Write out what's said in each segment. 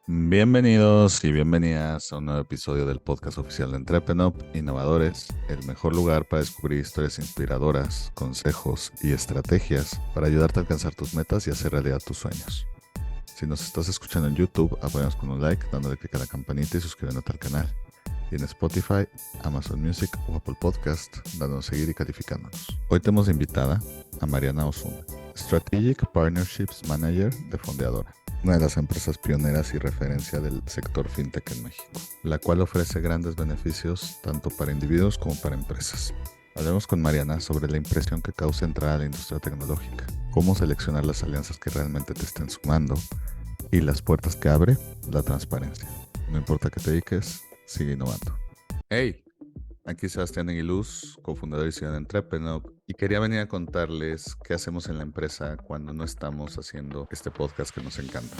Bienvenidos y bienvenidas a un nuevo episodio del podcast oficial de Entrepreneur Innovadores, el mejor lugar para descubrir historias inspiradoras, consejos y estrategias para ayudarte a alcanzar tus metas y hacer realidad tus sueños. Si nos estás escuchando en YouTube, apóyanos con un like, dándole click a la campanita y suscribiéndote al canal. Y en Spotify, Amazon Music o Apple Podcast, dándonos seguir y calificándonos. Hoy tenemos de invitada a Mariana Osuna, Strategic Partnerships Manager de Fondeadora, una de las empresas pioneras y referencia del sector fintech en México, la cual ofrece grandes beneficios tanto para individuos como para empresas. Hablemos con Mariana sobre la impresión que causa entrar a la industria tecnológica, cómo seleccionar las alianzas que realmente te estén sumando y las puertas que abre la transparencia. No importa qué te dediques, sigue innovando. Hey, aquí Sebastián Aguiluz, cofundador y CEO de Entrepreneur, y quería venir a contarles qué hacemos en la empresa cuando no estamos haciendo este podcast que nos encanta.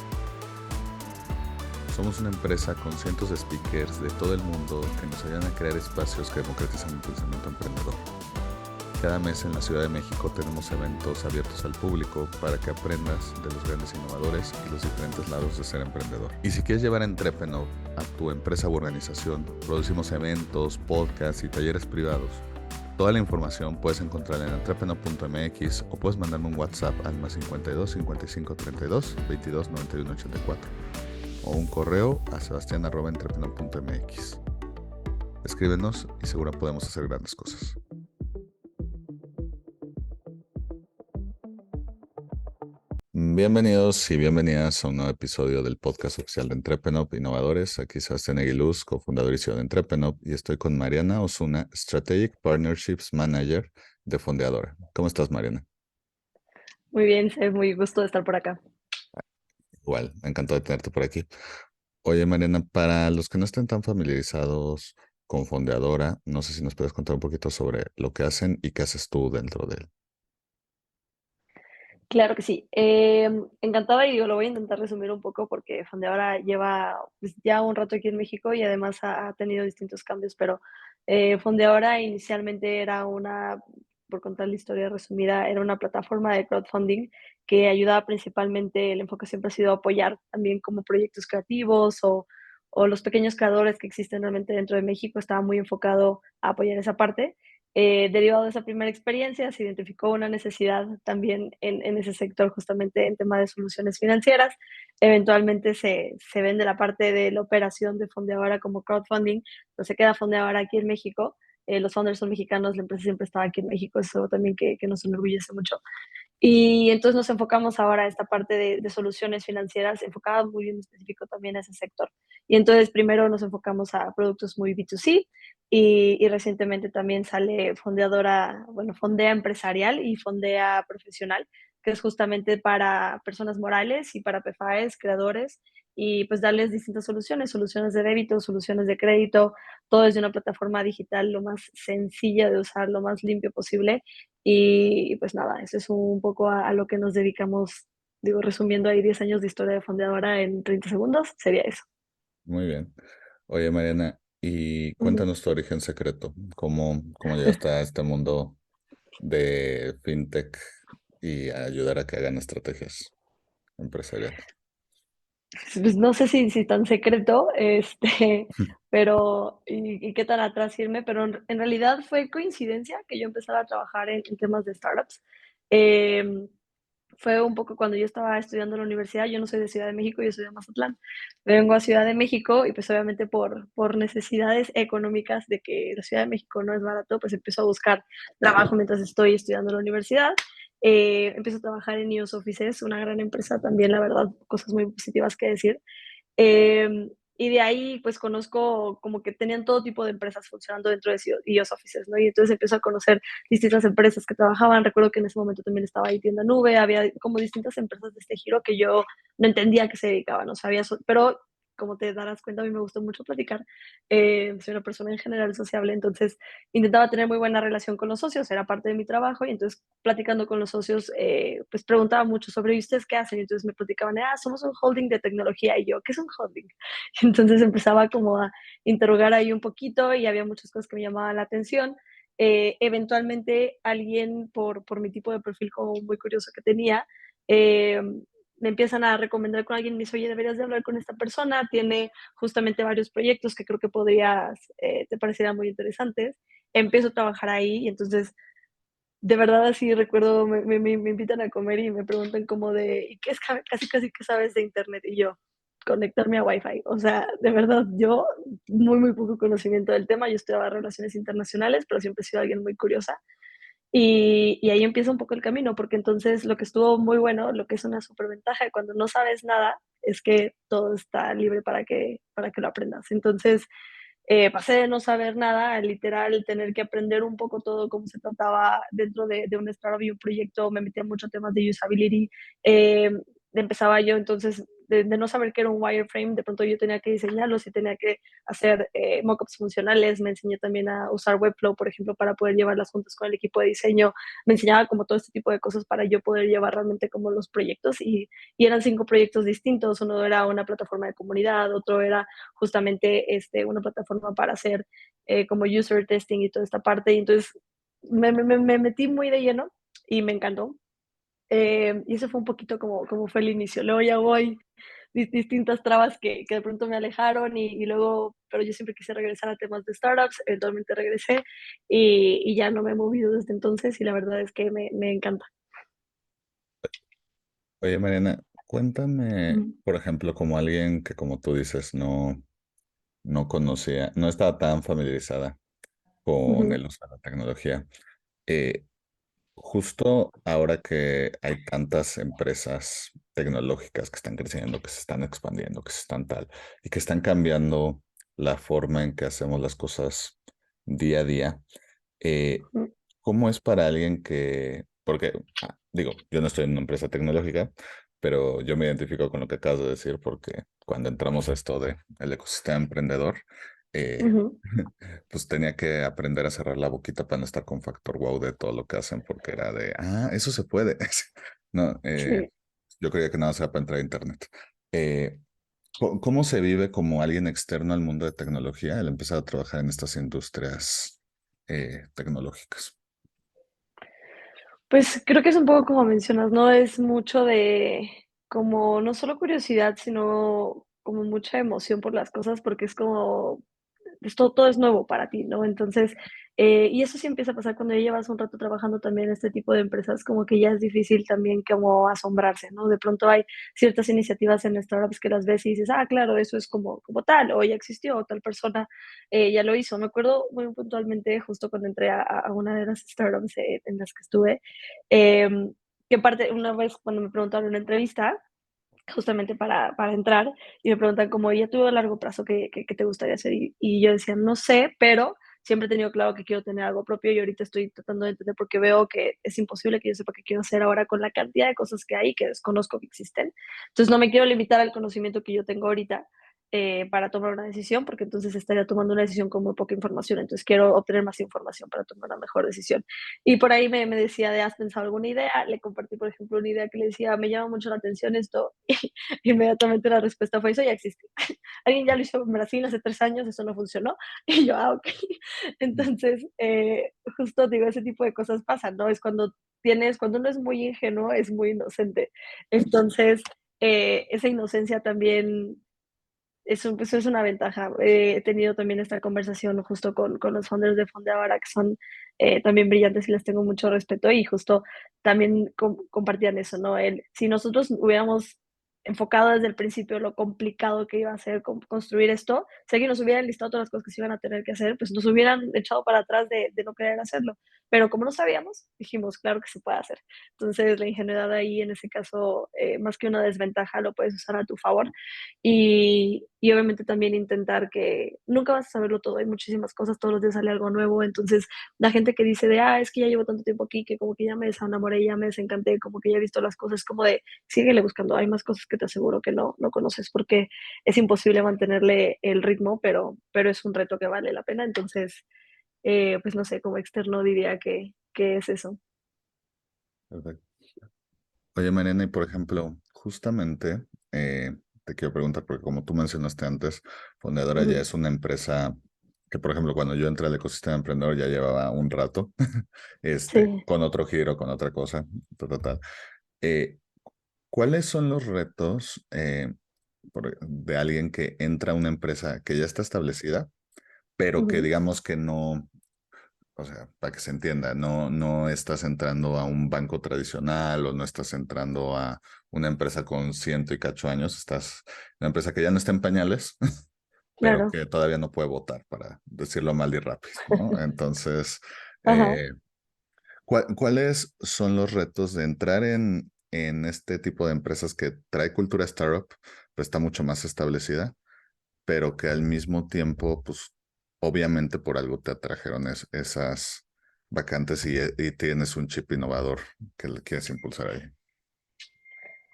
Somos una empresa con cientos de speakers de todo el mundo que nos ayudan a crear espacios que democratizan el pensamiento emprendedor. Cada mes en la Ciudad de México tenemos eventos abiertos al público para que aprendas de los grandes innovadores y los diferentes lados de ser emprendedor. Y si quieres llevar Entrepreneur a tu empresa u organización, producimos eventos, podcasts y talleres privados. Toda la información puedes encontrarla en entrepreneur.mx o puedes mandarme un WhatsApp al +52 55 32 22 91 84 o un correo a sebastian@entrepreneur.mx. Escríbenos y seguro podemos hacer grandes cosas. Bienvenidos y bienvenidas a un nuevo episodio del podcast oficial de Entrepreneur Innovadores. Aquí Sebastián Aguiluz, cofundador y CEO de Entrepreneur, y estoy con Mariana Osuna, Strategic Partnerships Manager de Fondeadora. ¿Cómo estás, Mariana? Muy bien, es muy gusto de estar por acá. Igual, me encantó de tenerte por aquí. Oye, Mariana, para los que no estén tan familiarizados con Fondeadora, no sé si nos puedes contar un poquito sobre lo que hacen y qué haces tú dentro de él. Claro que sí. Encantada y digo, lo voy a intentar resumir un poco porque Fondeadora lleva pues, ya un rato aquí en México y además ha tenido distintos cambios, pero Fondeadora inicialmente era por contar la historia resumida, era una plataforma de crowdfunding que ayudaba principalmente, el enfoque siempre ha sido apoyar también como proyectos creativos o los pequeños creadores que existen realmente dentro de México, estaba muy enfocado a apoyar esa parte. Derivado de esa primera experiencia, se identificó una necesidad también en ese sector, justamente en tema de soluciones financieras. Eventualmente se vende la parte de la operación de Fondeadora como crowdfunding, entonces se queda Fondeadora aquí en México. Los founders son mexicanos, la empresa siempre estaba aquí en México, eso también que nos enorgullece mucho. Y entonces nos enfocamos ahora a esta parte de soluciones financieras, enfocadas muy bien específico también a ese sector. Y entonces primero nos enfocamos a productos muy B2C y recientemente también sale Fondeadora, bueno, Fondea Empresarial y Fondea Profesional, que es justamente para personas morales y para PFAEs, creadores, y pues darles distintas soluciones, soluciones de débito, soluciones de crédito, todo desde una plataforma digital lo más sencilla de usar, lo más limpio posible y pues nada, eso es un poco a lo que nos dedicamos, digo, resumiendo ahí 10 años de historia de Fondeadora en 30 segundos, sería eso. Muy bien. Oye, Mariana, y Ujú. cuéntanos tu origen secreto. ¿Cómo llegaste a este mundo de fintech y a ayudar a que hagan estrategias empresariales? Pues no sé si tan secreto, pero y qué tan atrás irme, pero en realidad fue coincidencia que yo empezara a trabajar en temas de startups. Em, Fue un poco cuando yo estaba estudiando en la universidad, yo no soy de Ciudad de México, yo soy de Mazatlán. Vengo a Ciudad de México y pues obviamente por necesidades económicas de que la Ciudad de México no es barato, pues empiezo a buscar trabajo mientras estoy estudiando en la universidad. Empiezo a trabajar en News Offices, una gran empresa también, la verdad, cosas muy positivas que decir. Y de ahí, pues conozco como que tenían todo tipo de empresas funcionando dentro de iOS Offices, ¿no? Y entonces empiezo a conocer distintas empresas que trabajaban. Recuerdo que en ese momento también estaba ahí Tienda Nube, había como distintas empresas de este giro que yo no entendía a qué se dedicaban, no sabía, pero como te darás cuenta, a mí me gustó mucho platicar. Soy una persona en general sociable, entonces intentaba tener muy buena relación con los socios, era parte de mi trabajo, y entonces platicando con los socios, pues preguntaba mucho sobre, ¿y ustedes qué hacen? Y entonces me platicaban, somos un holding de tecnología, y yo, ¿qué es un holding? Entonces empezaba como a interrogar ahí un poquito y había muchas cosas que me llamaban la atención. Eventualmente alguien por mi tipo de perfil como muy curioso que tenía, me empiezan a recomendar con alguien, me dice, oye, deberías de hablar con esta persona, tiene justamente varios proyectos que creo que podrías, te parecieran muy interesantes. Empiezo a trabajar ahí y entonces, de verdad, así recuerdo, me invitan a comer y me preguntan como de, ¿y qué es casi, casi qué sabes de internet? Y yo, conectarme a Wi-Fi. O sea, de verdad, yo muy, muy poco conocimiento del tema. Yo estudiaba relaciones internacionales, pero siempre he sido alguien muy curiosa. Y ahí empieza un poco el camino, porque entonces lo que estuvo muy bueno, lo que es una superventaja de cuando no sabes nada, es que todo está libre para que lo aprendas. Entonces, pasé de no saber nada a literal tener que aprender un poco todo cómo se trataba dentro de un startup y un proyecto. Me metía mucho temas de usability. Eh, Empezaba yo entonces de no saber qué era un wireframe, de pronto yo tenía que diseñarlos y tenía que hacer mockups funcionales. Me enseñé también a usar Webflow, por ejemplo, para poder llevarlas juntas con el equipo de diseño. Me enseñaba como todo este tipo de cosas para yo poder llevar realmente como los proyectos y eran 5 proyectos distintos. Uno era una plataforma de comunidad, otro era justamente una plataforma para hacer como user testing y toda esta parte. Y entonces me metí muy de lleno y me encantó. Y eso fue un poquito como fue el inicio. Luego ya voy distintas trabas que de pronto me alejaron y luego, pero yo siempre quise regresar a temas de startups, eventualmente regresé y ya no me he movido desde entonces y la verdad es que me encanta. Oye, Mariana, cuéntame, Mm. por ejemplo, como alguien que, como tú dices, no conocía, no estaba tan familiarizada con Ujú, el uso de la tecnología. eh, Justo ahora que hay tantas empresas tecnológicas que están creciendo, que se están expandiendo, que se están tal, y que están cambiando la forma en que hacemos las cosas día a día, eh, ujú, ¿cómo es para alguien que, porque, digo, yo no estoy en una empresa tecnológica, pero yo me identifico con lo que acabas de decir, porque cuando entramos a esto de el ecosistema emprendedor, eh, ujú. pues tenía que aprender a cerrar la boquita para no estar con factor wow de todo lo que hacen, porque era de, eso se puede. No, Sí. yo creía que nada sea para entrar a internet. Eh, ¿Cómo se vive como alguien externo al mundo de tecnología el empezar a trabajar en estas industrias tecnológicas? Pues creo que es un poco como mencionas, ¿no? Es mucho de como no solo curiosidad, sino como mucha emoción por las cosas, porque es como pues todo es nuevo para ti, ¿no? Entonces, y eso sí empieza a pasar cuando ya llevas un rato trabajando también en este tipo de empresas, como que ya es difícil también como asombrarse, ¿no? De pronto hay ciertas iniciativas en startups que las ves y dices, claro, eso es como tal, o ya existió, o tal persona ya lo hizo. Me acuerdo muy puntualmente, justo cuando entré a una de las startups en las que estuve, que parte, una vez cuando me preguntaron en una entrevista, justamente para entrar y me preguntan como, ¿y a tu a largo plazo qué te gustaría hacer? Y yo decía, no sé, pero siempre he tenido claro que quiero tener algo propio y ahorita estoy tratando de entender porque veo que es imposible que yo sepa qué quiero hacer ahora con la cantidad de cosas que hay que desconozco que existen. Entonces no me quiero limitar al conocimiento que yo tengo ahorita para tomar una decisión, porque entonces estaría tomando una decisión con muy poca información. Entonces quiero obtener más información para tomar una mejor decisión. Y por ahí me decía de, ¿has pensado alguna idea? Le compartí, por ejemplo, una idea que le decía, me llama mucho la atención esto. Y inmediatamente la respuesta fue, eso ya existe. Alguien ya lo hizo en Brasil hace 3 años, eso no funcionó. Y yo, ok. Mm. Entonces, justo digo, ese tipo de cosas pasan, ¿no? Es cuando uno es muy ingenuo, es muy inocente. Entonces, esa inocencia también pues es una ventaja. He tenido también esta conversación justo con los founders de Fondeavara, que son también brillantes y les tengo mucho respeto, y justo también compartían eso, ¿no? Si nosotros hubiéramos enfocado desde el principio lo complicado que iba a ser construir esto, sé que nos hubieran listado todas las cosas que se iban a tener que hacer, pues nos hubieran echado para atrás de no querer hacerlo. Pero como no sabíamos, dijimos, claro que se puede hacer. Entonces, la ingenuidad ahí, en ese caso, más que una desventaja, lo puedes usar a tu favor. Y obviamente también intentar que nunca vas a saberlo todo, hay muchísimas cosas, todos los días sale algo nuevo. Entonces la gente que dice de, es que ya llevo tanto tiempo aquí, que como que ya me desenamoré, ya me desencanté, como que ya he visto las cosas, como de, síguele buscando, hay más cosas que te aseguro que no conoces, porque es imposible mantenerle el ritmo, pero es un reto que vale la pena. Entonces, pues no sé, como externo diría que es eso. Perfecto. Oye, Mariana, y por ejemplo, justamente te quiero preguntar, porque como tú mencionaste antes, Fundadora ya Ujú. es una empresa que, por ejemplo, cuando yo entré al ecosistema emprendedor ya llevaba un rato, Sí. con otro giro, con otra cosa, tal, tal, tal. Eh, ¿Cuáles son los retos de alguien que entra a una empresa que ya está establecida, pero que Ujú, digamos que no, o sea, para que se entienda, no estás entrando a un banco tradicional o no estás entrando a una empresa con ciento y cacho años, estás en una empresa que ya no está en pañales, pero claro. que todavía no puede votar, para decirlo mal y rápido, ¿no? Entonces, Ajá, eh, ¿cuáles son los retos de entrar en este tipo de empresas que trae cultura startup, pero está mucho más establecida, pero que al mismo tiempo, pues obviamente por algo te atrajeron esas vacantes y tienes un chip innovador que le quieres impulsar ahí?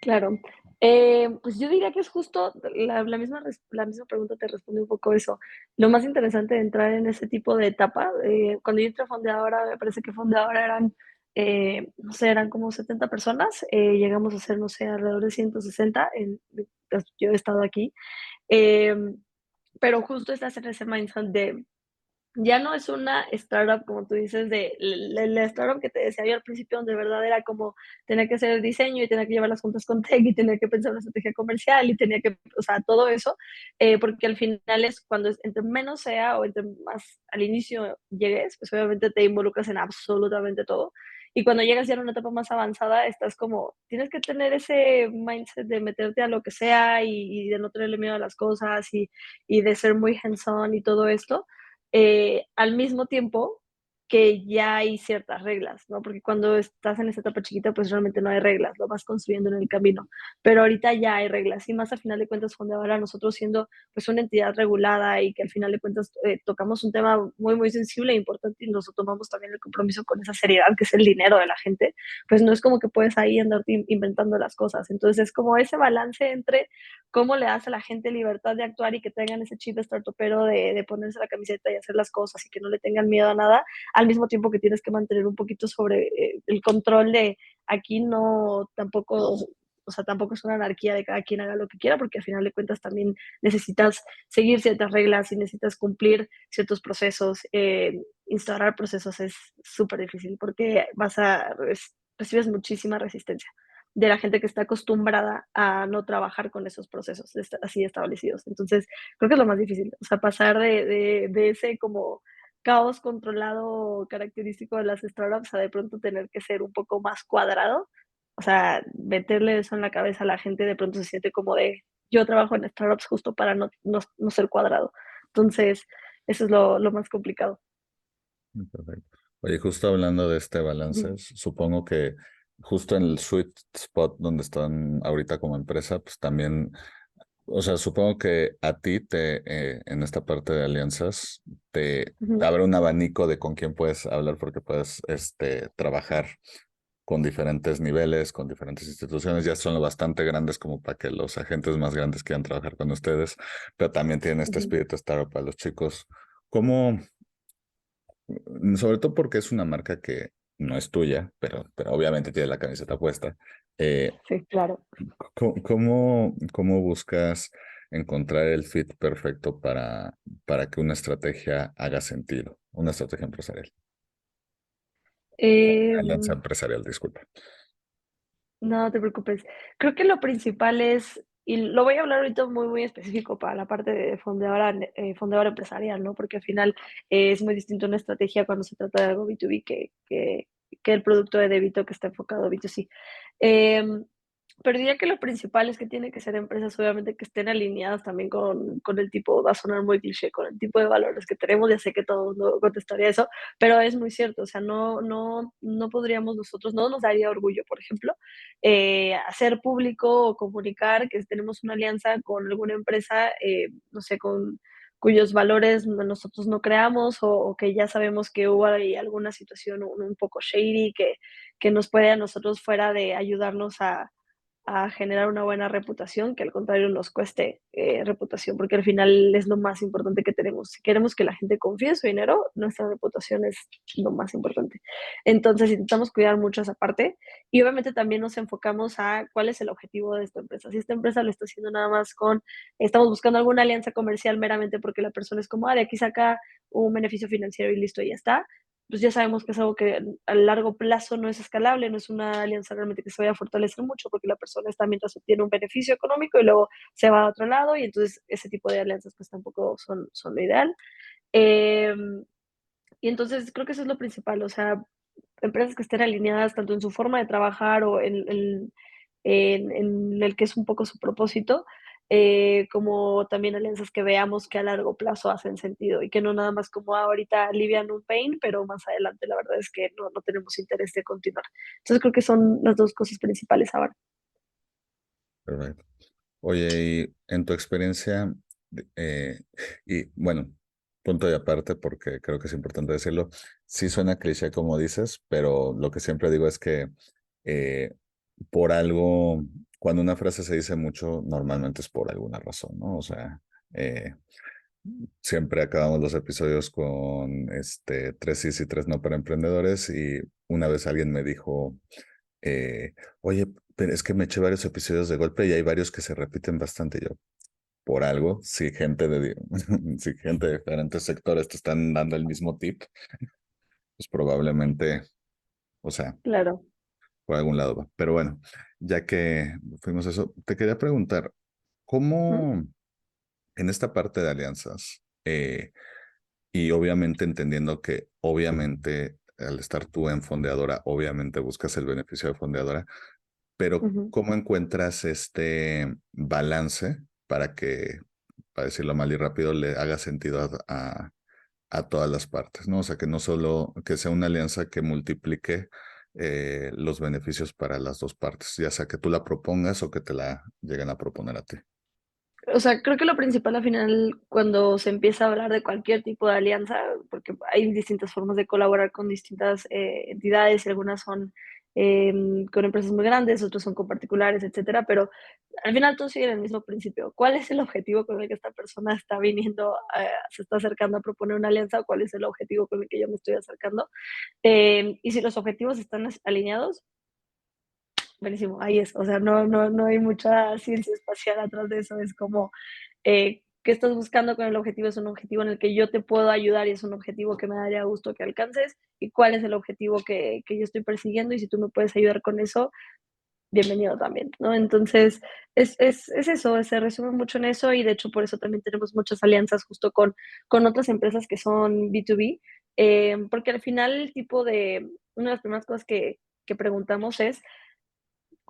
claro. Pues yo diría que es justo la misma pregunta te responde un poco eso. Lo más interesante de entrar en ese tipo de etapa, cuando yo entré a Fondeadora, me parece que Fondeadora eran, no sé, eran como 70 personas, llegamos a ser, no sé, alrededor de 160 pues, yo he estado aquí. Em, pero justo estás en ese mindset de ya no es una startup, como tú dices, de la startup que te decía yo al principio, donde de verdad era como tener que hacer el diseño y tener que llevar las juntas con tech y tener que pensar una estrategia comercial y tenía que, o sea, todo eso, porque al final es cuando entre menos sea o entre más al inicio llegues, pues obviamente te involucras en absolutamente todo. Y cuando llegas ya a una etapa más avanzada, estás como, tienes que tener ese mindset de meterte a lo que sea y de no tenerle miedo a las cosas y de ser muy hands-on y todo esto, al mismo tiempo que ya hay ciertas reglas, ¿no? Porque cuando estás en esa etapa chiquita, pues realmente no hay reglas, lo vas construyendo en el camino. Pero ahorita ya hay reglas y más al final de cuentas, cuando ahora nosotros siendo pues una entidad regulada y que al final de cuentas tocamos un tema muy, muy sensible e importante y nos tomamos también el compromiso con esa seriedad que es el dinero de la gente, pues no es como que puedes ahí andarte inventando las cosas. Entonces es como ese balance entre cómo le das a la gente libertad de actuar y que tengan ese chip startupero de ponerse la camiseta y hacer las cosas y que no le tengan miedo a nada, al mismo tiempo que tienes que mantener un poquito sobre el control de aquí no tampoco, o sea, tampoco es una anarquía de cada quien haga lo que quiera, porque al final de cuentas también necesitas seguir ciertas reglas y necesitas cumplir ciertos procesos. Instaurar procesos es súper difícil porque recibes muchísima resistencia de la gente que está acostumbrada a no trabajar con esos procesos así establecidos. Entonces, creo que es lo más difícil, o sea, pasar de ese como caos controlado característico de las startups a de pronto tener que ser un poco más cuadrado. O sea, meterle eso en la cabeza a la gente de pronto se siente como de, yo trabajo en startups justo para no ser cuadrado. Entonces, eso es lo más complicado. Perfecto. Oye, justo hablando de este balance, supongo que justo en el sweet spot donde están ahorita como empresa, pues también, o sea, supongo que a ti en esta parte de alianzas, te Ujú, abre un abanico de con quién puedes hablar porque puedes, trabajar con diferentes niveles, con diferentes instituciones, ya son lo bastante grandes como para que los agentes más grandes quieran trabajar con ustedes, pero también tienen este ujú. espíritu startup para los chicos. ¿Cómo? Sobre todo porque es una marca que no es tuya, pero obviamente tiene la camiseta puesta. Eh, Sí, claro. ¿Cómo buscas encontrar el fit perfecto para que una estrategia haga sentido? Una estrategia empresarial. Eh, Alianza empresarial, disculpa. No te preocupes. Creo que lo principal es, y lo voy a hablar ahorita muy, muy específico para la parte de fondeadora empresarial, ¿no? Porque al final es muy distinto una estrategia cuando se trata de algo B2B que el producto de débito que está enfocado a B2C. Em, pero diría que lo principal es que tiene que ser empresas, obviamente, que estén alineadas también con el tipo, va a sonar muy cliché, con el tipo de valores que tenemos. Ya sé que todo el mundo contestaría eso, pero es muy cierto. O sea, no podríamos nosotros, no nos daría orgullo, por ejemplo, hacer público o comunicar que tenemos una alianza con alguna empresa, no sé, cuyos valores nosotros no creamos o que ya sabemos que hubo ahí alguna situación un poco shady que nos puede a nosotros fuera de ayudarnos a generar una buena reputación, que al contrario nos cueste reputación, porque al final es lo más importante que tenemos. Si queremos que la gente confíe en su dinero, nuestra reputación es lo más importante. Entonces intentamos cuidar mucho esa parte y obviamente también nos enfocamos a cuál es el objetivo de esta empresa. Si esta empresa lo está haciendo nada más estamos buscando alguna alianza comercial meramente porque la persona es como, de aquí saca un beneficio financiero y listo, y ya está. pues ya sabemos que es algo que a largo plazo no es escalable, no es una alianza realmente que se vaya a fortalecer mucho, porque la persona está mientras obtiene un beneficio económico y luego se va a otro lado, y entonces ese tipo de alianzas pues tampoco son lo ideal. Em, y entonces creo que eso es lo principal, o sea, empresas que estén alineadas tanto en su forma de trabajar o en el que es un poco su propósito, como también alianzas que veamos que a largo plazo hacen sentido y que no nada más como ahorita alivian un pain, pero más adelante la verdad es que no tenemos interés de continuar. Entonces creo que son las dos cosas principales ahora. Perfecto. Oye, y en tu experiencia, eh, y bueno, punto de aparte, porque creo que es importante decirlo, sí suena cliché como dices, pero lo que siempre digo es que eh, por algo, cuando una frase se dice mucho, normalmente es por alguna razón, ¿no? O sea, eh, siempre acabamos los episodios con tres sí y tres no para emprendedores, y una vez alguien me dijo, eh, oye, pero es que me eché varios episodios de golpe y hay varios que se repiten bastante. Yo, por algo, si gente si gente de diferentes sectores te están dando el mismo tip, pues probablemente, o sea, Claro. por algún lado va. Pero bueno, ya que fuimos a eso, te quería preguntar, Ujú, ¿cómo en esta parte de alianzas, y obviamente entendiendo que obviamente al estar tú en fondeadora, obviamente buscas el beneficio de fondeadora, pero ujú. ¿cómo encuentras este balance para que, para decirlo mal y rápido, le haga sentido a todas las partes, ¿no? O sea, que no solo, que sea una alianza que multiplique los beneficios para las dos partes, ya sea que tú la propongas o que te la lleguen a proponer a ti. O sea, creo que lo principal al final, cuando se empieza a hablar de cualquier tipo de alianza, porque hay distintas formas de colaborar con distintas entidades, y algunas son con empresas muy grandes, otros son con particulares, etcétera, pero al final todos siguen el mismo principio. ¿Cuál es el objetivo con el que esta persona está viniendo, se está acercando a proponer una alianza, o cuál es el objetivo con el que yo me estoy acercando? Y si los objetivos están alineados, buenísimo, ahí es. O sea, no hay mucha ciencia espacial atrás de eso. Es como, ¿qué estás buscando con el objetivo? Es un objetivo en el que yo te puedo ayudar y es un objetivo que me daría gusto que alcances. ¿Y cuál es el objetivo que yo estoy persiguiendo? Y si tú me puedes ayudar con eso, bienvenido también, ¿no? Entonces, es eso, se resume mucho en eso, y de hecho por eso también tenemos muchas alianzas justo con otras empresas que son B2B, porque al final el tipo de, una de las primeras cosas que preguntamos es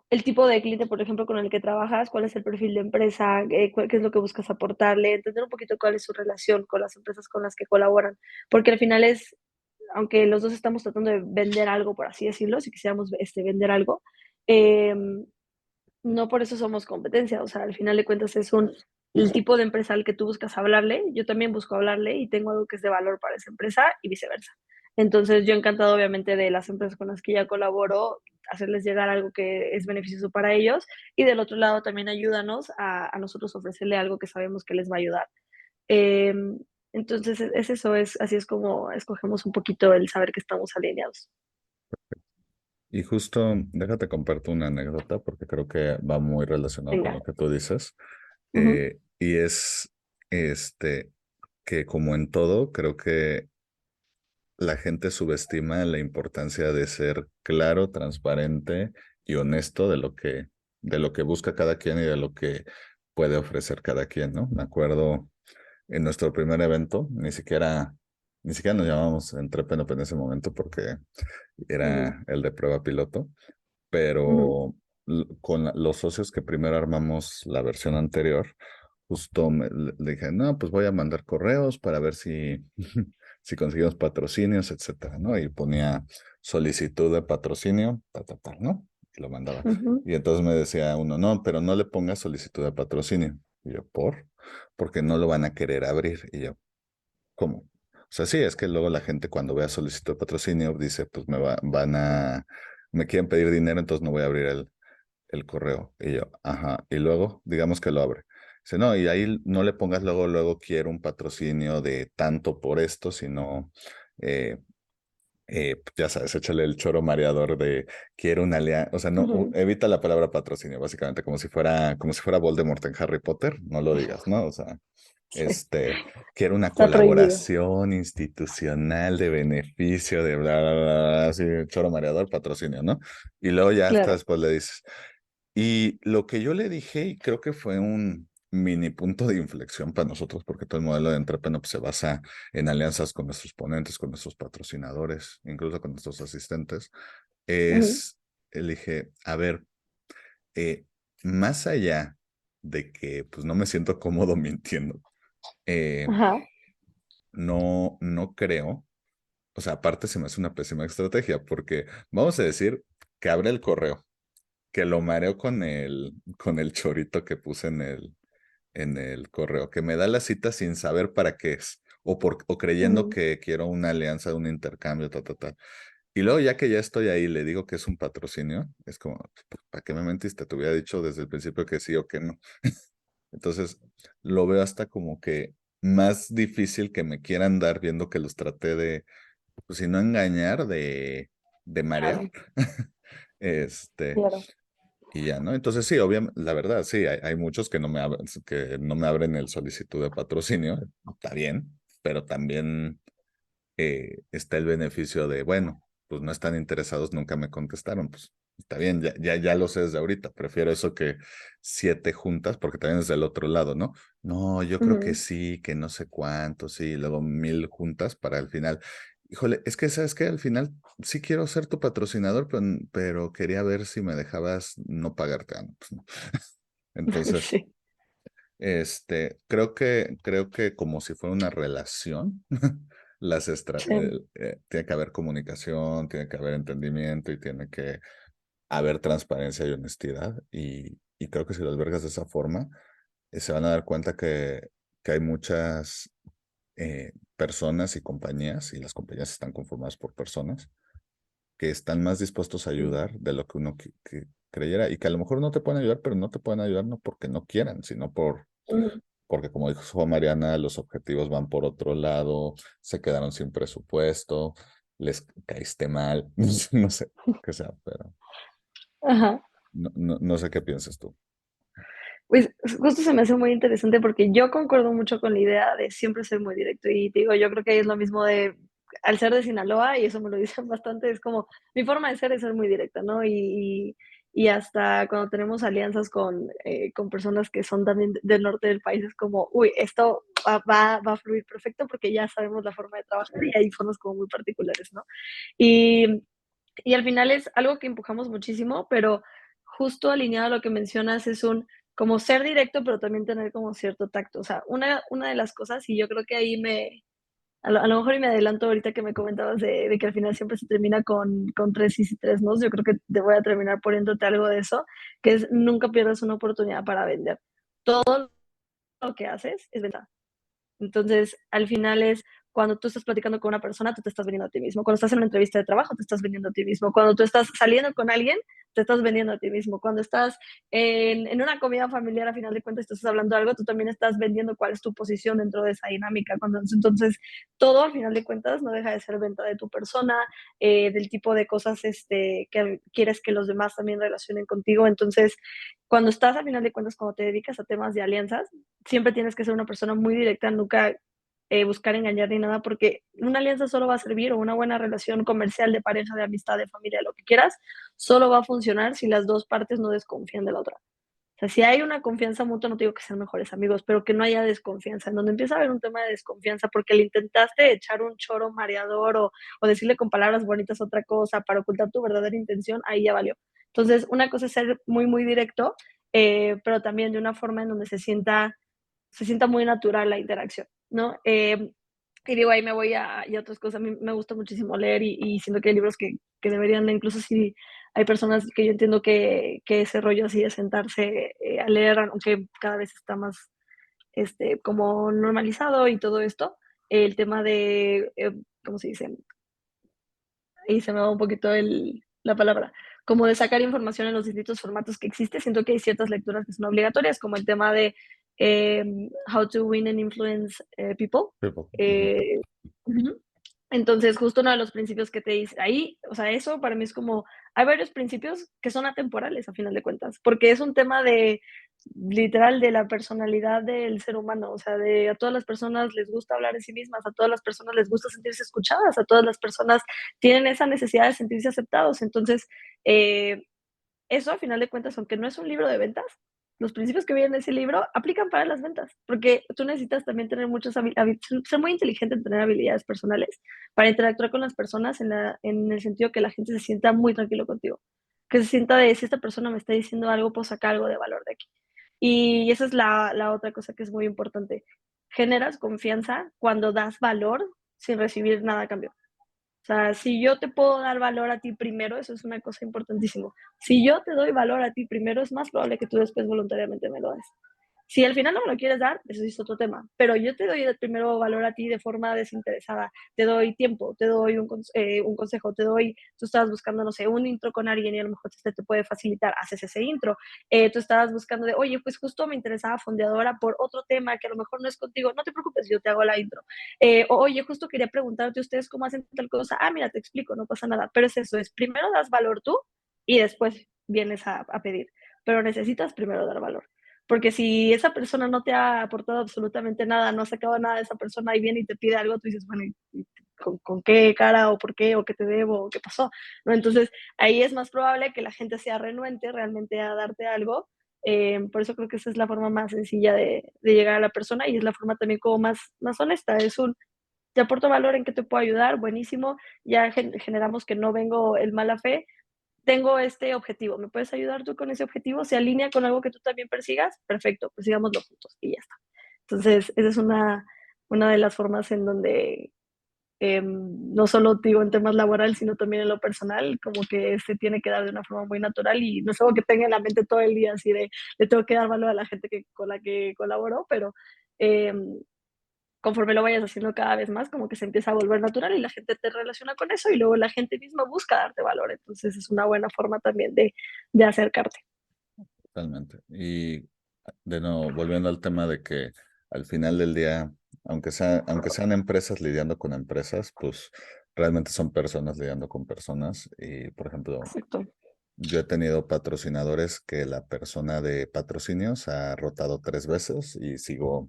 el tipo de cliente, por ejemplo, con el que trabajas, cuál es el perfil de empresa, qué es lo que buscas aportarle, entender un poquito cuál es su relación con las empresas con las que colaboran, porque al final es, aunque los dos estamos tratando de vender algo, por así decirlo, si quisiéramos vender algo, eh, no por eso somos competencia, o sea, al final de cuentas es el tipo de empresa al que tú buscas hablarle, yo también busco hablarle y tengo algo que es de valor para esa empresa y viceversa. Entonces, yo encantado, obviamente, de las empresas con las que ya colaboro, hacerles llegar algo que es beneficioso para ellos, y del otro lado también ayúdanos a nosotros ofrecerle algo que sabemos que les va a ayudar. Em, entonces, es eso, así es como escogemos un poquito el saber que estamos alineados. Y justo, déjate comparto una anécdota porque creo que va muy relacionado con Venga. lo que tú dices. Ujú, Y es este que como en todo, creo que la gente subestima la importancia de ser claro, transparente y honesto de lo que busca cada quien y de lo que puede ofrecer cada quien, ¿no? Me acuerdo en nuestro primer evento, ni siquiera nos llamábamos Entrepenop en ese momento porque ujú, era el de prueba piloto, ujú, pero con los socios que primero armamos la versión anterior, justo le dije, no, pues voy a mandar correos para ver si, si conseguimos patrocinios, etcétera, ¿no? Y ponía solicitud de patrocinio, ¿no? Y lo mandaba. ujú, Y entonces me decía uno, no, pero no le pongas solicitud de patrocinio. Y yo, ¿por? Porque no lo van a querer abrir. Y yo, ¿cómo? O sea, sí, es que luego la gente cuando vea solicitud de patrocinio dice, pues me quieren pedir dinero, entonces no voy a abrir el correo. Y yo, ajá. Y luego, digamos que lo abre. Dice, no, y ahí no le pongas luego quiero un patrocinio de tanto por esto, sino, eh, pues, ya sabes, échale el choro mareador de quiero una alianza, o sea, no, Ujú. evita la palabra patrocinio, básicamente, como si fuera Voldemort en Harry Potter, no lo digas, ¿no? O sea, Sí, este, quiero una está prohibido. colaboración institucional de beneficio de bla, bla, bla, bla, así, choro mareador, patrocinio, ¿no? Y luego ya hasta Claro. después le dices. Y lo que yo le dije, y creo que fue un mini punto de inflexión para nosotros, porque todo el modelo de Entrepreneur pues, se basa en alianzas con nuestros ponentes, con nuestros patrocinadores, incluso con nuestros asistentes, Ujú. es, elige, a ver, eh, más allá de que pues no me siento cómodo mintiendo, eh, Ajá. no creo, o sea, aparte se me hace una pésima estrategia, porque vamos a decir que abre el correo, que lo mareo con el chorito que puse en el correo, que me da la cita sin saber para qué es, o creyendo Ujú. que quiero una alianza, un intercambio, ta, ta, ta. Y luego ya que ya estoy ahí, le digo que es un patrocinio, es como, pues, ¿para qué me mentiste? Te hubiera dicho desde el principio que sí o que no. Entonces, lo veo hasta como que más difícil que me quieran dar viendo que los traté de, pues si no engañar, de marear. Claro, Este, claro. y ya, ¿no? Entonces sí, obviamente, la verdad, sí, hay muchos que no me abren el solicitud de patrocinio, está bien, pero también está el beneficio de, bueno, pues no están interesados, nunca me contestaron, pues está bien, ya lo sé desde ahorita, prefiero eso que 7 juntas, porque también es del otro lado, ¿no? No, yo creo que Ujú. sí, que no sé cuánto, sí, y luego 1000 juntas para el final. Híjole, es que, ¿sabes qué? Al final sí quiero ser tu patrocinador, pero quería ver si me dejabas no pagarte. Ah, no, pues no. Entonces, Sí, creo que como si fuera una relación, sí. tiene que haber comunicación, tiene que haber entendimiento y tiene que haber transparencia y honestidad. Y creo que si lo albergas de esa forma, se van a dar cuenta que hay muchas personas y compañías, y las compañías están conformadas por personas, que están más dispuestos a Mm. ayudar de lo que uno que creyera, y que a lo mejor no te pueden ayudar, pero no te pueden ayudar no porque no quieran, sino Ujú. porque como dijo Mariana, los objetivos van por otro lado, se quedaron sin presupuesto, les caíste mal, no sé qué sea, pero Ajá. no sé qué piensas tú. Pues, justo se me hace muy interesante porque yo concuerdo mucho con la idea de siempre ser muy directo y te digo, yo creo que es lo mismo de al ser de Sinaloa, y eso me lo dicen bastante, es como mi forma de ser es ser muy directa, ¿no? Y hasta cuando tenemos alianzas con personas que son también del norte del país, es como, uy, esto va a fluir perfecto porque ya sabemos la forma de trabajar y hay formas como muy particulares, ¿no? Y Y al final es algo que empujamos muchísimo, pero justo alineado a lo que mencionas es un como ser directo, pero también tener como cierto tacto. O sea, una de las cosas, y yo creo que ahí a lo mejor y me adelanto ahorita que me comentabas de que al final siempre se termina con tres sí y tres no, yo creo que te voy a terminar poniéndote algo de eso, que es nunca pierdas una oportunidad para vender. Todo lo que haces es venta. Entonces, al final es cuando tú estás platicando con una persona, tú te estás vendiendo a ti mismo. Cuando estás en una entrevista de trabajo, te estás vendiendo a ti mismo. Cuando tú estás saliendo con alguien, te estás vendiendo a ti mismo. Cuando estás en una comida familiar, a final de cuentas, tú estás hablando de algo, tú también estás vendiendo cuál es tu posición dentro de esa dinámica. Entonces, todo, al final de cuentas, no deja de ser venta de tu persona, del tipo de cosas que quieres que los demás también relacionen contigo. Entonces, cuando estás, a final de cuentas, cuando te dedicas a temas de alianzas, siempre tienes que ser una persona muy directa, nunca buscar engañar ni nada, porque una alianza solo va a servir, o una buena relación comercial, de pareja, de amistad, de familia, lo que quieras, solo va a funcionar si las dos partes no desconfían de la otra. O sea, si hay una confianza mutua, no te digo que sean mejores amigos, pero que no haya desconfianza. En donde empieza a haber un tema de desconfianza porque le intentaste echar un choro mareador o decirle con palabras bonitas otra cosa para ocultar tu verdadera intención, ahí ya valió. Entonces, una cosa es ser muy, muy directo, pero también de una forma en donde se sienta muy natural la interacción, ¿no? Y digo, ahí me voy a otras cosas. A mí me gusta muchísimo leer y siento que hay libros que deberían, incluso si hay personas que yo entiendo que ese rollo así de sentarse a leer, aunque cada vez está más como normalizado y todo esto, el tema de, ¿cómo se dice? Y se me va un poquito la palabra, como de sacar información en los distintos formatos que existe. Siento que hay ciertas lecturas que son obligatorias, como el tema de How to Win and Influence People. People. Ujú. Eh, Ujú. Entonces, justo uno de los principios que te dice ahí, o sea, eso para mí es como, hay varios principios que son atemporales a final de cuentas, porque es un tema de, literal, de la personalidad del ser humano, o sea, de a todas las personas les gusta hablar de sí mismas, a todas las personas les gusta sentirse escuchadas, a todas las personas tienen esa necesidad de sentirse aceptados. Entonces, eh, eso, a final de cuentas, aunque no es un libro de ventas, los principios que vienen en ese libro aplican para las ventas, porque tú necesitas también tener muchas ser muy inteligente en tener habilidades personales para interactuar con las personas en el sentido que la gente se sienta muy tranquilo contigo, que se sienta de si esta persona me está diciendo algo, puedo sacar algo de valor de aquí. Y esa es la otra cosa que es muy importante. Generas confianza cuando das valor sin recibir nada a cambio. O sea, si yo te puedo dar valor a ti primero, eso es una cosa importantísima. Si yo te doy valor a ti primero, es más probable que tú después voluntariamente me lo des. Si al final no me lo quieres dar, eso sí es otro tema, pero yo te doy el primero valor a ti de forma desinteresada, te doy tiempo, te doy un consejo, te doy, tú estabas buscando, no sé, un intro con alguien y a lo mejor este te puede facilitar, haces ese intro, tú estabas buscando de, oye, pues justo me interesaba fondeadora por otro tema que a lo mejor no es contigo, no te preocupes, yo te hago la intro. Oye, justo quería preguntarte ustedes cómo hacen tal cosa, ah, mira, te explico, no pasa nada, pero es eso, es primero das valor tú y después vienes a pedir, pero necesitas primero dar valor. Porque si esa persona no te ha aportado absolutamente nada, no ha sacado nada de esa persona y viene y te pide algo, tú dices, bueno, ¿con qué cara o por qué o qué te debo o qué pasó? ¿No? Entonces, ahí es más probable que la gente sea renuente realmente a darte algo. Por eso creo que esa es la forma más sencilla de llegar a la persona y es la forma también como más honesta. Es un, te aporto valor en qué te puedo ayudar, buenísimo. Ya generamos que no vengo el mala fe, tengo este objetivo, ¿me puedes ayudar tú con ese objetivo? ¿Se alinea con algo que tú también persigas? Perfecto, pues sigámoslo juntos y ya está. Entonces, esa es una de las formas en donde no solo digo en temas laborales, sino también en lo personal, como que se tiene que dar de una forma muy natural y no es algo que tenga en la mente todo el día, así de le tengo que dar valor a la gente con la que colaboro, pero eh, conforme lo vayas haciendo cada vez más, como que se empieza a volver natural y la gente te relaciona con eso y luego la gente misma busca darte valor. Entonces es una buena forma también de acercarte. Totalmente. Y de nuevo, volviendo al tema de que al final del día, aunque sean empresas lidiando con empresas, pues realmente son personas lidiando con personas. Y, por ejemplo, Exacto. yo he tenido patrocinadores que la persona de patrocinios ha rotado 3 veces y sigo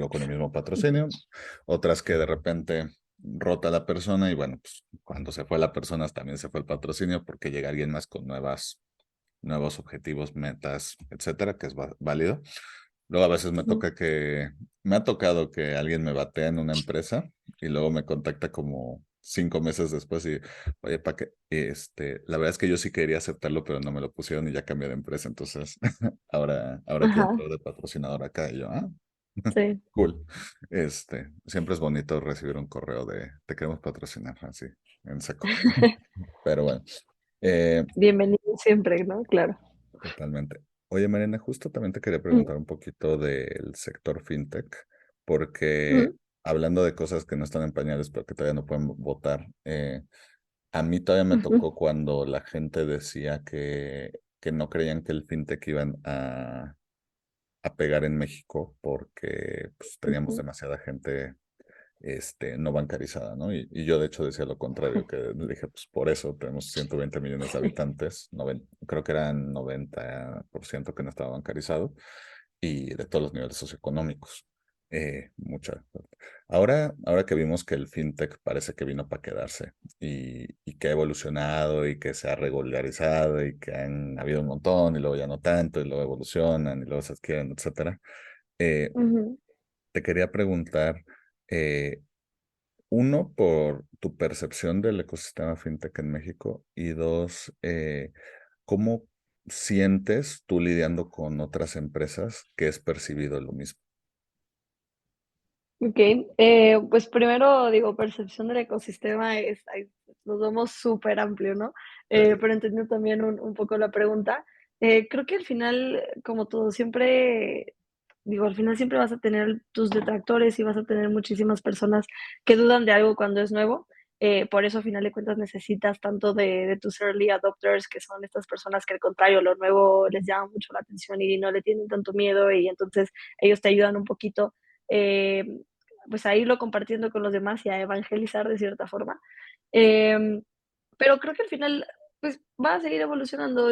con el mismo patrocinio. Otras que de repente rota la persona y bueno, pues cuando se fue la persona también se fue el patrocinio porque llega alguien más con nuevos objetivos, metas, etcétera, que es válido. Luego a veces Ujú. me ha tocado que alguien me batea en una empresa y luego me contacta como 5 meses después y, oye, ¿para qué? La verdad es que yo sí quería aceptarlo, pero no me lo pusieron y ya cambié de empresa, entonces ahora quiero Ajá, entrar de patrocinador acá y yo, sí. cool. Siempre es bonito recibir un correo de, te queremos patrocinar, así, en seco. Pero bueno. eh, Bienvenido siempre, ¿no? Claro. Totalmente. Oye, Mariana, justo también te quería Mm, preguntar un poquito del sector fintech, porque mm, hablando de cosas que no están en pañales, pero que todavía no pueden votar, a mí todavía me ujú, tocó cuando la gente decía que no creían que el fintech iban a pegar en México porque pues, teníamos ujú, demasiada gente no bancarizada, ¿no? Y yo de hecho decía lo contrario, que dije, pues por eso tenemos 120 millones de habitantes, creo que eran 90% que no estaba bancarizado y de todos los niveles socioeconómicos. Mucha. Ahora que vimos que el fintech parece que vino para quedarse y que ha evolucionado y que se ha regularizado y que han habido un montón y luego ya no tanto y luego evolucionan y luego se adquieren, etcétera. eh, ujú. Te quería preguntar, eh, uno, por tu percepción del ecosistema fintech en México y dos, ¿cómo sientes tú lidiando con otras empresas que es percibido lo mismo? Okey, pues primero digo, percepción del ecosistema es ay, nos vamos súper amplio, ¿no? Sí. Pero entendiendo también un poco la pregunta, creo que al final, como todo, siempre digo, al final siempre vas a tener tus detractores y vas a tener muchísimas personas que dudan de algo cuando es nuevo. Por eso, a final de cuentas, necesitas tanto de tus early adopters, que son estas personas que al contrario, lo nuevo les llama mucho la atención y no le tienen tanto miedo y entonces ellos te ayudan un poquito. pues a irlo compartiendo con los demás y a evangelizar de cierta forma. Em, pero creo que al final, pues va a seguir evolucionando.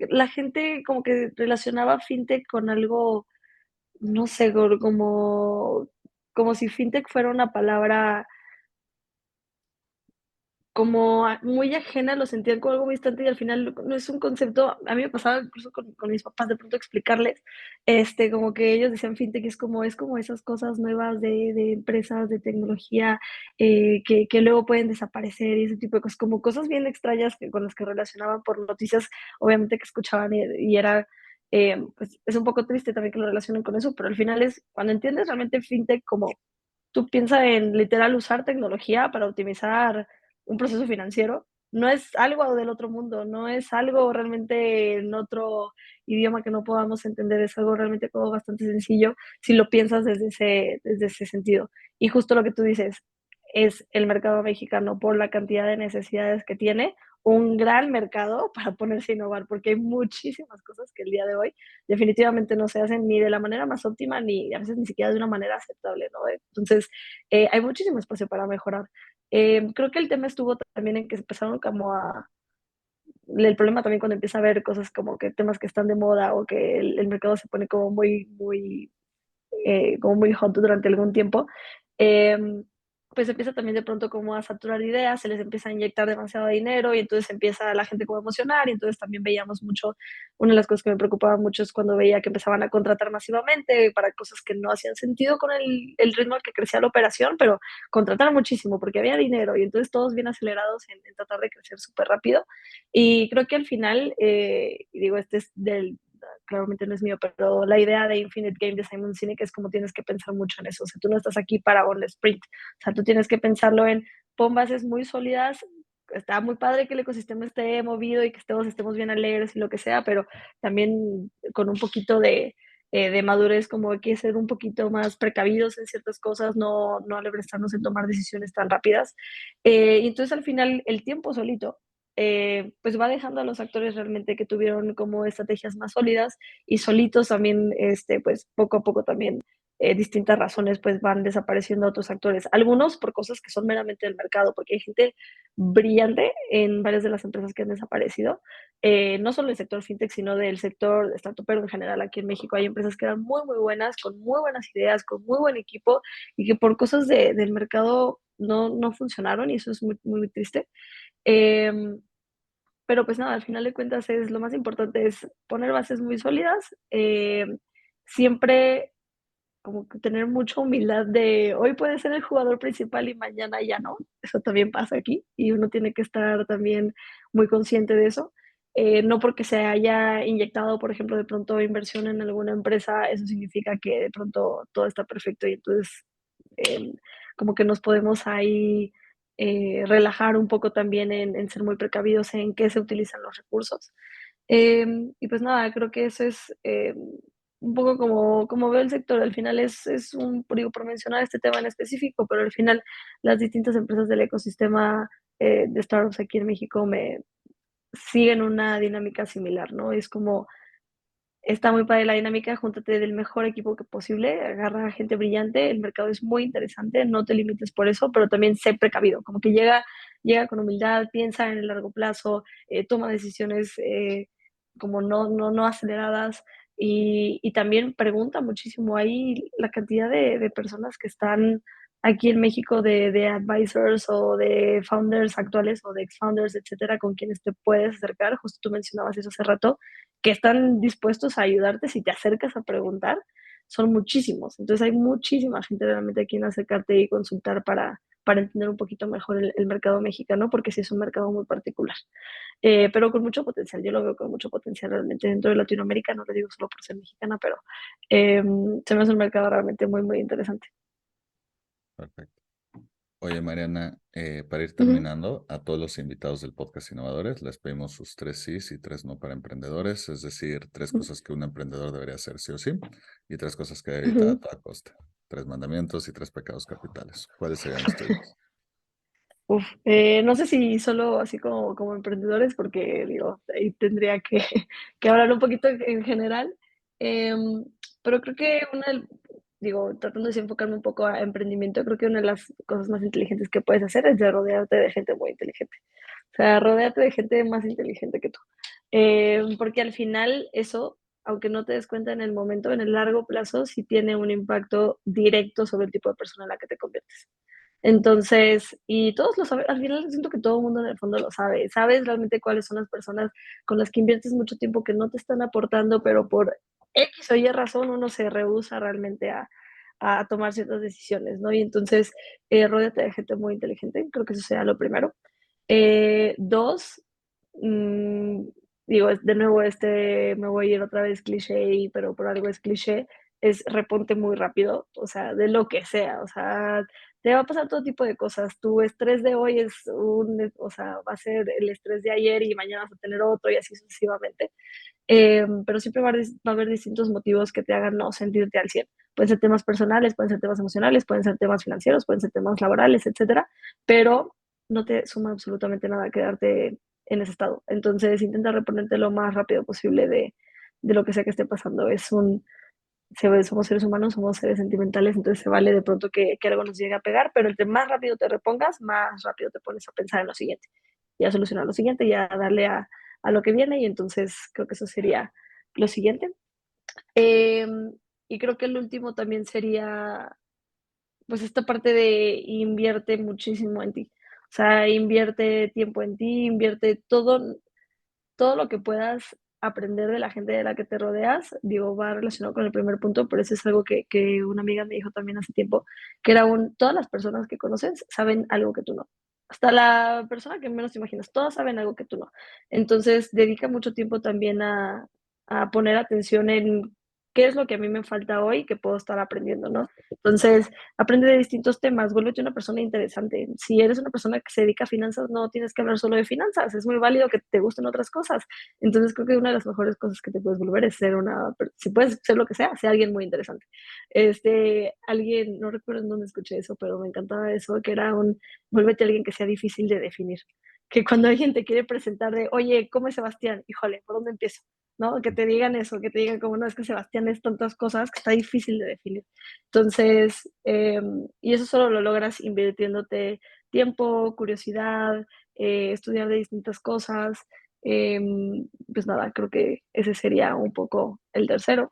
La gente como que relacionaba fintech con algo, no sé, como si fintech fuera una palabra como muy ajena, lo sentían como algo muy distante y al final no es un concepto. A mí me pasaba incluso con mis papás de pronto explicarles, como que ellos decían fintech es como esas cosas nuevas de empresas, de tecnología, que luego pueden desaparecer y ese tipo de cosas, como cosas bien extrañas con las que relacionaban por noticias, obviamente que escuchaban y era, pues es un poco triste también que lo relacionen con eso, pero al final es cuando entiendes realmente fintech como tú piensas en literal usar tecnología para optimizar un proceso financiero. No es algo del otro mundo, no es algo realmente en otro idioma que no podamos entender, es algo realmente como bastante sencillo si lo piensas desde ese sentido. Y justo lo que tú dices, es el mercado mexicano por la cantidad de necesidades que tiene, un gran mercado para ponerse a innovar, porque hay muchísimas cosas que el día de hoy definitivamente no se hacen ni de la manera más óptima, ni a veces ni siquiera de una manera aceptable, ¿no? Entonces, hay muchísimo espacio para mejorar. Creo que el tema estuvo también en que empezaron como el problema también cuando empieza a haber cosas como que temas que están de moda o que el mercado se pone como muy hot durante algún tiempo, eh, pues empieza también de pronto como a saturar ideas, se les empieza a inyectar demasiado dinero y entonces empieza la gente como a emocionar y entonces también veíamos mucho, una de las cosas que me preocupaba mucho es cuando veía que empezaban a contratar masivamente para cosas que no hacían sentido con el ritmo al que crecía la operación, pero contratar muchísimo porque había dinero y entonces todos bien acelerados en tratar de crecer súper rápido. Y creo que al final, y digo, este es claramente no es mío, pero la idea de Infinite Game de Simon Sinek es como tienes que pensar mucho en eso. O sea, tú no estás aquí para un sprint. O sea, tú tienes que pensarlo en pon bases muy sólidas. Está muy padre que el ecosistema esté movido y que todos estemos bien alegres y lo que sea, pero también con un poquito de madurez, como hay que ser un poquito más precavidos en ciertas cosas, no alebrесtarnos en tomar decisiones tan rápidas. Y entonces al final el tiempo solito pues va dejando a los actores realmente que tuvieron como estrategias más sólidas y solitos también, pues poco a poco también distintas razones pues van desapareciendo otros actores. Algunos por cosas que son meramente del mercado, porque hay gente brillante en varias de las empresas que han desaparecido, no solo del sector fintech, sino del sector startupero en general. Aquí en México hay empresas que eran muy, muy buenas, con muy buenas ideas, con muy buen equipo y que por cosas del mercado no funcionaron y eso es muy, muy triste. Eh, pero pues nada, al final de cuentas es lo más importante es poner bases muy sólidas, siempre como que tener mucha humildad de hoy puede ser el jugador principal y mañana ya no. Eso también pasa aquí y uno tiene que estar también muy consciente de eso. No porque se haya inyectado, por ejemplo, de pronto inversión en alguna empresa, eso significa que de pronto todo está perfecto y entonces eh, como que nos podemos ahí relajar un poco también en ser muy precavidos en qué se utilizan los recursos. Y pues nada, creo que eso es un poco como veo el sector. Al final digo, por mencionar este tema en específico, pero al final las distintas empresas del ecosistema de startups aquí en México me siguen una dinámica similar, ¿no? Es como está muy padre la dinámica, júntate del mejor equipo que posible, agarra a gente brillante, el mercado es muy interesante, no te limites por eso, pero también sé precavido, como que llega con humildad, piensa en el largo plazo, toma decisiones como no aceleradas y también pregunta muchísimo. Ahí la cantidad de personas que están aquí en México de advisors o de founders actuales o de ex-founders, etcétera, con quienes te puedes acercar. Justo tú mencionabas eso hace rato, que están dispuestos a ayudarte si te acercas a preguntar, son muchísimos. Entonces hay muchísima gente realmente a quien acercarte y consultar para entender un poquito mejor el mercado mexicano, porque sí es un mercado muy particular, pero con mucho potencial. Yo lo veo con mucho potencial realmente dentro de Latinoamérica, no lo digo solo por ser mexicana, pero se me hace un mercado realmente muy, muy interesante. Perfecto. Oye, Mariana, para ir Uh -huh, terminando, a todos los invitados del podcast Innovadores les pedimos sus tres sís y tres no para emprendedores, es decir, tres cosas que un emprendedor debería hacer sí o sí y tres cosas que debe uh evitar a -huh. toda costa. Tres mandamientos y tres pecados capitales. ¿Cuáles serían los tuyos? Uf, no sé si solo así como emprendedores, porque digo, ahí tendría que hablar un poquito en general. Em, pero creo que digo, tratando de enfocarme un poco a emprendimiento, creo que una de las cosas más inteligentes que puedes hacer es de rodearte de gente muy inteligente. O sea, rodearte de gente más inteligente que tú. Porque al final eso, aunque no te des cuenta en el momento, en el largo plazo, sí tiene un impacto directo sobre el tipo de persona en la que te conviertes. Entonces, y todos lo saben, al final siento que todo el mundo en el fondo lo sabe. Sabes realmente cuáles son las personas con las que inviertes mucho tiempo que no te están aportando, pero por X o Y razón uno se rehúsa realmente a tomar ciertas decisiones, ¿no? Y entonces, ródeate de gente muy inteligente, creo que eso sea lo primero. Dos, mm, digo, de nuevo, me voy a ir otra vez cliché, pero por algo es cliché, es reponte muy rápido, o sea, de lo que sea, o sea, te va a pasar todo tipo de cosas. Tu estrés de hoy o sea, va a ser el estrés de ayer y mañana vas a tener otro y así sucesivamente. Pero siempre va a haber distintos motivos que te hagan no sentirte al 100. Pueden ser temas personales, pueden ser temas emocionales, pueden ser temas financieros, pueden ser temas laborales, etcétera, pero no te suma absolutamente nada quedarte en ese estado. Entonces, intenta reponerte lo más rápido posible de lo que sea que esté pasando. Somos seres humanos, somos seres sentimentales, entonces se vale de pronto que algo nos llegue a pegar, pero entre más rápido te repongas, más rápido te pones a pensar en lo siguiente y a solucionar lo siguiente y a darle a lo que viene, y entonces creo que eso sería lo siguiente. Eh, y creo que el último también sería, pues, esta parte de invierte muchísimo en ti. O sea, invierte tiempo en ti, invierte todo lo que puedas aprender de la gente de la que te rodeas, digo, va relacionado con el primer punto, pero eso es algo que una amiga me dijo también hace tiempo, que era todas las personas que conoces saben algo que tú no. Hasta la persona que menos te imaginas, todas saben algo que tú no. Entonces, dedica mucho tiempo también a poner atención en qué es lo que a mí me falta hoy que puedo estar aprendiendo, ¿no? Entonces, aprende de distintos temas, vuélvete una persona interesante. Si eres una persona que se dedica a finanzas, no tienes que hablar solo de finanzas, es muy válido que te gusten otras cosas. Entonces, creo que una de las mejores cosas que te puedes volver es si puedes ser lo que sea alguien muy interesante. Alguien, no recuerdo en dónde escuché eso, pero me encantaba eso, que era vuélvete alguien que sea difícil de definir. Que cuando alguien te quiere presentar de, oye, ¿cómo es Sebastián? Híjole, ¿por dónde empiezo? ¿No? Que te digan eso, que te digan como, no, es que Sebastián es tantas cosas que está difícil de definir. Entonces, y eso solo lo logras invirtiéndote tiempo, curiosidad, estudiar de distintas cosas. Pues nada, creo que ese sería un poco el tercero.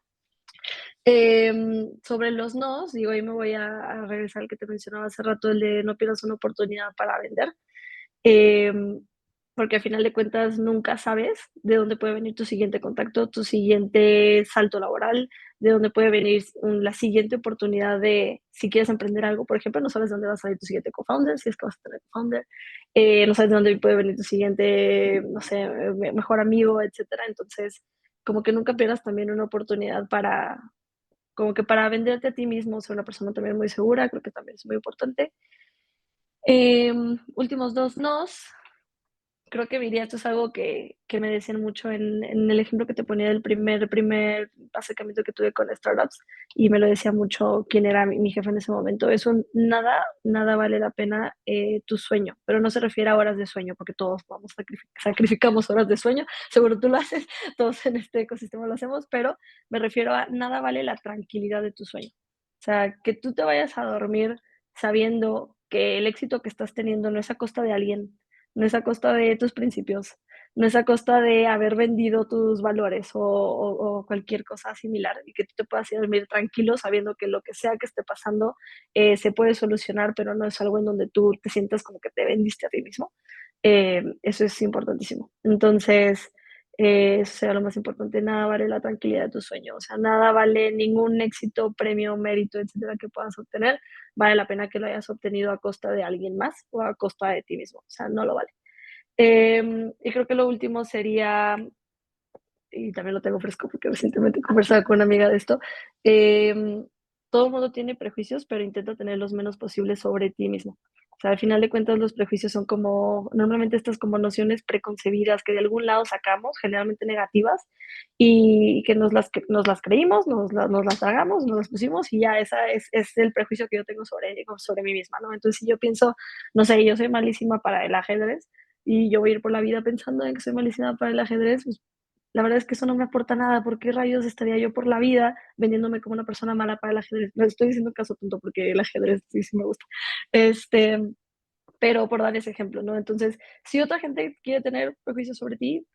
Sobre los nos, digo, ahí me voy a regresar al que te mencionaba hace rato, el de no pierdas una oportunidad para vender. Em, Porque al final de cuentas nunca sabes de dónde puede venir tu siguiente contacto, tu siguiente salto laboral, de dónde puede venir la siguiente oportunidad de, si quieres emprender algo, por ejemplo, no sabes dónde va a salir tu siguiente co-founder, si es que vas a tener co-founder, no sabes de dónde puede venir tu siguiente, no sé, mejor amigo, etcétera. Entonces, como que nunca pierdas también una oportunidad como que para venderte a ti mismo, ser una persona también muy segura, creo que también es muy importante. Últimos dos nos, creo que diría, esto es algo que me decían mucho en el ejemplo que te ponía del primer acercamiento que tuve con startups, y me lo decía mucho quien era mi jefe en ese momento. Nada vale la pena tu sueño, pero no se refiere a horas de sueño, porque todos sacrificamos horas de sueño, seguro tú lo haces, todos en este ecosistema lo hacemos, pero me refiero a nada vale la tranquilidad de tu sueño. O sea, que tú te vayas a dormir sabiendo que el éxito que estás teniendo no es a costa de alguien, no es a costa de tus principios, no es a costa de haber vendido tus valores o cualquier cosa similar, y que tú te puedas ir a dormir tranquilo sabiendo que lo que sea que esté pasando se puede solucionar, pero no es algo en donde tú te sientas como que te vendiste a ti mismo. Eso es importantísimo. Entonces, eso será lo más importante. Nada vale la tranquilidad de tu sueño, o sea, nada vale ningún éxito, premio, mérito, etcétera, que puedas obtener. Vale la pena que lo hayas obtenido a costa de alguien más o a costa de ti mismo, o sea, no lo vale. Y creo que lo último sería, y también lo tengo fresco porque recientemente conversaba con una amiga de esto, todo el mundo tiene prejuicios, pero intenta tener los menos posibles sobre ti mismo. O sea, al final de cuentas los prejuicios son como, normalmente estas como nociones preconcebidas que de algún lado sacamos, generalmente negativas, y que nos las creímos, nos las tragamos, nos las pusimos, y ya es el prejuicio que yo tengo sobre mí misma, ¿no? Entonces, si yo pienso, no sé, yo soy malísima para el ajedrez, y yo voy a ir por la vida pensando en que soy malísima para el ajedrez, pues la verdad es que eso no me aporta nada. ¿Por qué rayos estaría yo por la vida vendiéndome como una persona mala para el ajedrez? No estoy diciendo caso tonto porque el ajedrez sí, sí me gusta. Este, pero por dar ese ejemplo, ¿no? Entonces, si otra gente quiere tener prejuicios sobre ti,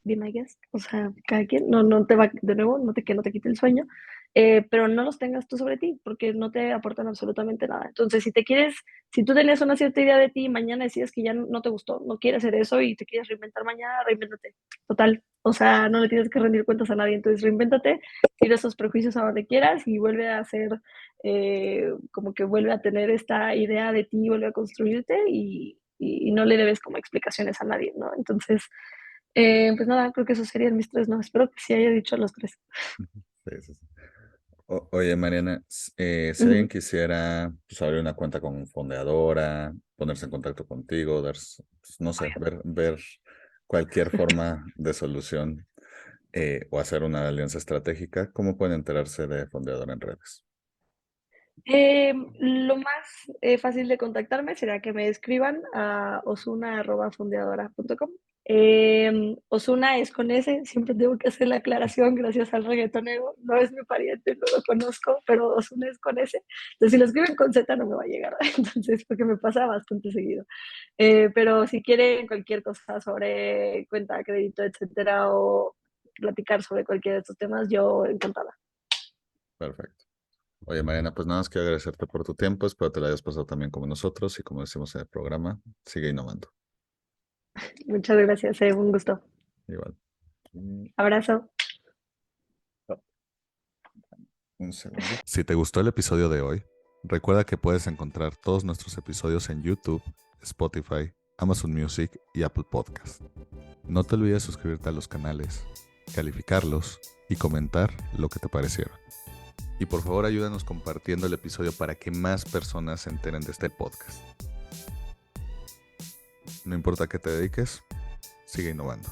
be my guest, o sea, cada quien, no te va, de nuevo, que no te quite el sueño, pero no los tengas tú sobre ti, porque no te aportan absolutamente nada. Entonces, si tú tenías una cierta idea de ti y mañana decides que ya no te gustó, no quieres hacer eso y te quieres reinventar mañana, reinvéntate. Total, o sea, no le tienes que rendir cuentas a nadie, entonces reinvéntate, tira esos prejuicios a donde quieras y vuelve a hacer, como que vuelve a tener esta idea de ti, vuelve a construirte y no le debes como explicaciones a nadie, ¿no? Entonces, pues nada, creo que esos serían mis 3 no. Espero que sí haya dicho los 3. Sí, sí, sí. Oye, Mariana, si alguien Ujú. quisiera pues, abrir una cuenta con Fondeadora, ponerse en contacto contigo, pues, no sé, ver cualquier forma de solución o hacer una alianza estratégica, ¿cómo pueden enterarse de Fondeadora en redes? Lo más fácil de contactarme será que me escriban a osuna@fondeadora.com. Osuna es con S, siempre tengo que hacer la aclaración gracias al reggaetonero, no es mi pariente, no lo conozco, pero Osuna es con S. Entonces, si lo escriben con Z no me va a llegar, entonces, porque me pasa bastante seguido. Pero si quieren cualquier cosa sobre cuenta de crédito, etcétera, o platicar sobre cualquiera de estos temas, yo encantada. Perfecto. Oye, Mariana, pues nada más quiero agradecerte por tu tiempo, espero te la hayas pasado también como nosotros y como decimos en el programa, sigue innovando. Muchas gracias, un gusto. Igual. Abrazo. Un segundito. Si te gustó el episodio de hoy, recuerda que puedes encontrar todos nuestros episodios en YouTube, Spotify, Amazon Music y Apple Podcast. No te olvides suscribirte a los canales, calificarlos y comentar lo que te parecieron. Y por favor ayúdanos compartiendo el episodio para que más personas se enteren de este podcast. No importa a qué te dediques, sigue innovando.